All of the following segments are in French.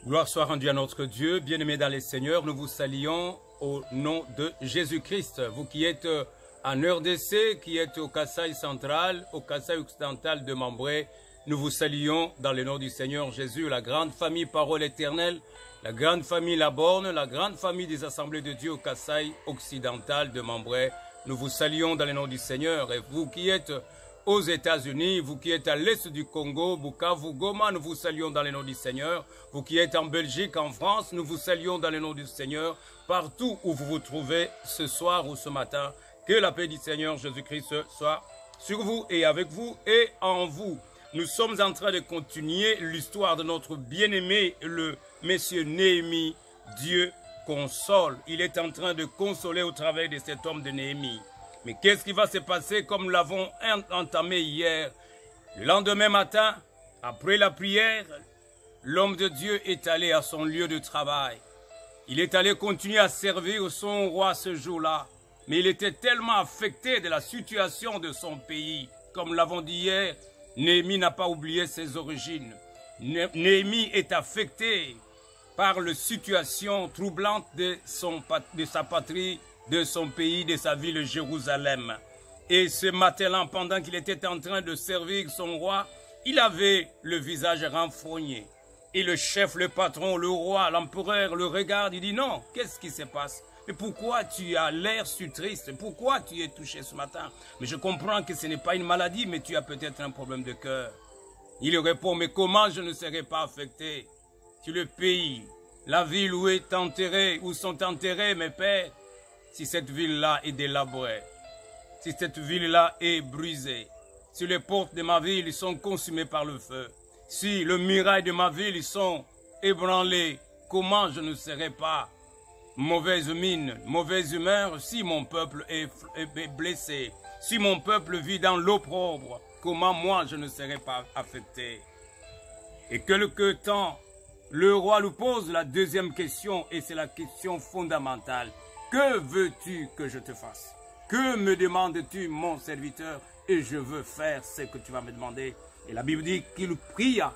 Gloire soit rendue à notre Dieu, bien-aimés dans les Seigneurs, nous vous saluons au nom de Jésus-Christ. Vous qui êtes en RDC, qui êtes au Kasaï central, au Kasaï occidental de Mambré, nous vous saluons dans le nom du Seigneur Jésus, la grande famille Parole éternelle, la grande famille La Borne, la grande famille des Assemblées de Dieu au Kasaï occidental de Mambré. Nous vous saluons dans le nom du Seigneur. Et vous qui êtes aux États-Unis, vous qui êtes à l'est du Congo, Bukavu, Goma, nous vous saluons dans le nom du Seigneur. Vous qui êtes en Belgique, en France, nous vous saluons dans le nom du Seigneur. Partout où vous vous trouvez ce soir ou ce matin, que la paix du Seigneur Jésus-Christ soit sur vous et avec vous et en vous. Nous sommes en train de continuer l'histoire de notre bien-aimé, le Monsieur Néhémie. Dieu console. Il est en train de consoler au travers de cet homme de Néhémie. Mais qu'est-ce qui va se passer comme nous l'avons entamé hier? Le lendemain matin, après la prière, l'homme de Dieu est allé à son lieu de travail. Il est allé continuer à servir son roi ce jour-là. Mais il était tellement affecté de la situation de son pays. Comme nous l'avons dit hier, Néhémie n'a pas oublié ses origines. Néhémie est affecté par la situation troublante de sa patrie, de son pays, de sa ville Jérusalem. Et ce matin-là, pendant qu'il était en train de servir son roi, il avait le visage renfrogné. Et le chef, le patron, le roi, l'empereur le regarde, il dit non, qu'est-ce qui se passe? Mais pourquoi tu as l'air si triste? Pourquoi tu es touché ce matin? Mais je comprends que ce n'est pas une maladie, mais tu as peut-être un problème de cœur. Il répond, mais comment je ne serai pas affecté? Tu le pays, la ville où est enterré, où sont enterrés mes pères, si cette ville-là est délabrée, si cette ville-là est brisée, si les portes de ma ville sont consumées par le feu, si le muraille de ma ville sont ébranlés, comment je ne serai pas mauvaise mine, mauvaise humeur si mon peuple est blessé, si mon peuple vit dans l'opprobre, comment moi je ne serai pas affecté? Et quelque temps, le roi lui pose la deuxième question et c'est la question fondamentale. Que veux-tu que je te fasse? Que me demandes-tu, mon serviteur? Et je veux faire ce que tu vas me demander. Et la Bible dit qu'il pria.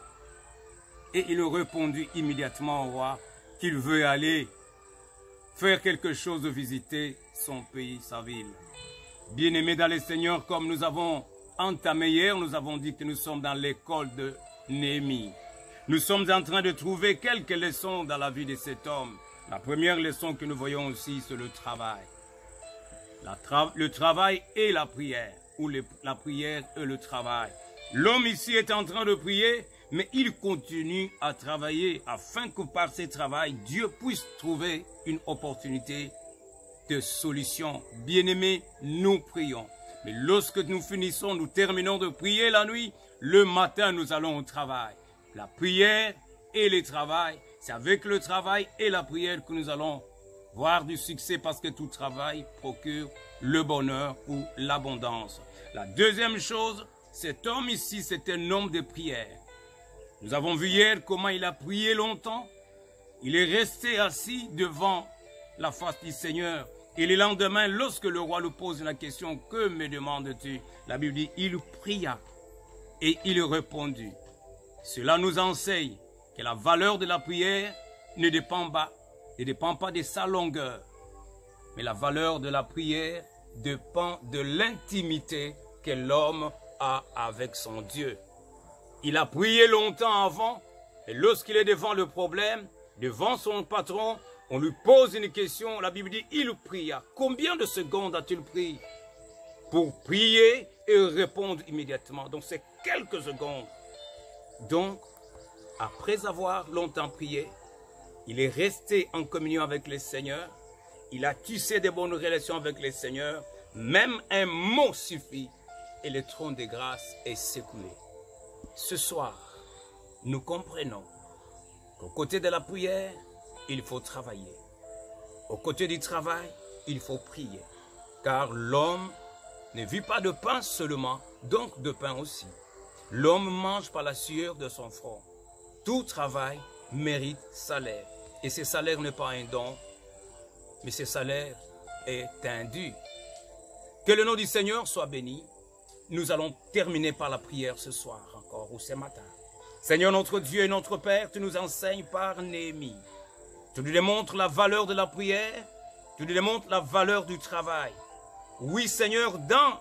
Et il répondit immédiatement au roi qu'il veut aller faire quelque chose de visiter son pays, sa ville. Bien-aimés dans le Seigneur, comme nous avons entamé hier, nous avons dit que nous sommes dans l'école de Néhémie. Nous sommes en train de trouver quelques leçons dans la vie de cet homme. La première leçon que nous voyons aussi, c'est le travail. Le travail et la prière, ou la prière et le travail. L'homme ici est en train de prier, mais il continue à travailler afin que par ce travail, Dieu puisse trouver une opportunité de solution. Bien-aimés, nous prions. Mais lorsque nous finissons, nous terminons de prier la nuit, le matin, nous allons au travail. La prière et le travail, c'est avec le travail et la prière que nous allons voir du succès parce que tout travail procure le bonheur ou l'abondance. La deuxième chose, cet homme ici, c'est un homme de prière. Nous avons vu hier comment il a prié longtemps. Il est resté assis devant la face du Seigneur. Et le lendemain, lorsque le roi lui pose la question, que me demandes-tu? La Bible dit, il pria et il répondit. Cela nous enseigne que la valeur de la prière ne dépend pas de sa longueur. Mais la valeur de la prière dépend de l'intimité que l'homme a avec son Dieu. Il a prié longtemps avant, et lorsqu'il est devant le problème, devant son patron, on lui pose une question, la Bible dit, il pria. Combien de secondes a-t-il pris pour prier et répondre immédiatement? Donc c'est quelques secondes. Donc, après avoir longtemps prié, il est resté en communion avec le Seigneur, il a tissé de bonnes relations avec le Seigneur, même un mot suffit et le trône de grâce est secoué. Ce soir, nous comprenons qu'au côté de la prière, il faut travailler. Au côté du travail, il faut prier. Car l'homme ne vit pas de pain seulement, donc de pain aussi. L'homme mange par la sueur de son front. Tout travail mérite salaire. Et ce salaire n'est pas un don, mais ce salaire est un dû. Que le nom du Seigneur soit béni. Nous allons terminer par la prière ce soir encore ou ce matin. Seigneur notre Dieu et notre Père, tu nous enseignes par Néhémie. Tu nous démontres la valeur de la prière, tu nous démontres la valeur du travail. Oui Seigneur, dans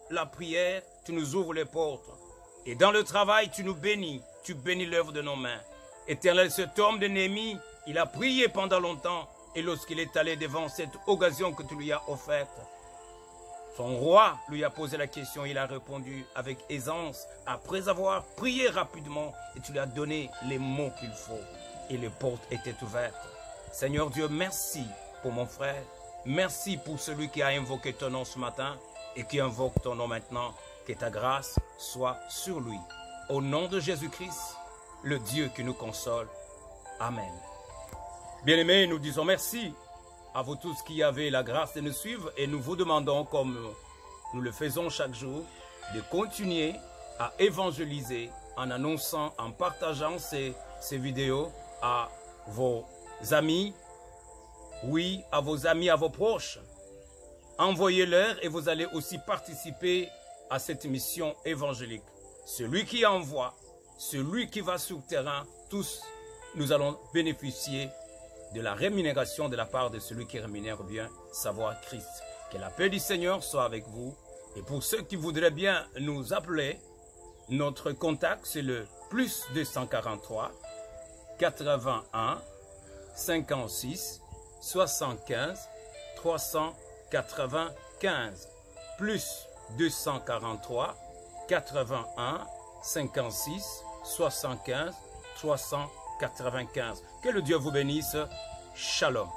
la prière, tu nous ouvres les portes. Et dans le travail, tu nous bénis, tu bénis l'œuvre de nos mains. Éternel, cet homme de Néhémie, il a prié pendant longtemps. Et lorsqu'il est allé devant cette occasion que tu lui as offerte, son roi lui a posé la question, il a répondu avec aisance, après avoir prié rapidement, et tu lui as donné les mots qu'il faut. Et les portes étaient ouvertes. Seigneur Dieu, merci pour mon frère. Merci pour celui qui a invoqué ton nom ce matin et qui invoque ton nom maintenant. Que ta grâce soit sur lui. Au nom de Jésus-Christ, le Dieu qui nous console. Amen. Bien-aimés, nous disons merci à vous tous qui avez la grâce de nous suivre et nous vous demandons, comme nous le faisons chaque jour, de continuer à évangéliser en annonçant, en partageant ces vidéos à vos amis, oui, à vos amis, à vos proches. Envoyez-leur et vous allez aussi participer à cette mission évangélique. Celui qui envoie, celui qui va sur le terrain, tous nous allons bénéficier de la rémunération de la part de celui qui rémunère bien, savoir Christ. Que la paix du Seigneur soit avec vous. Et pour ceux qui voudraient bien nous appeler, notre contact c'est le plus 243 81 56 75 395. Plus 243 81 56 75 395. Que le Dieu vous bénisse. Shalom.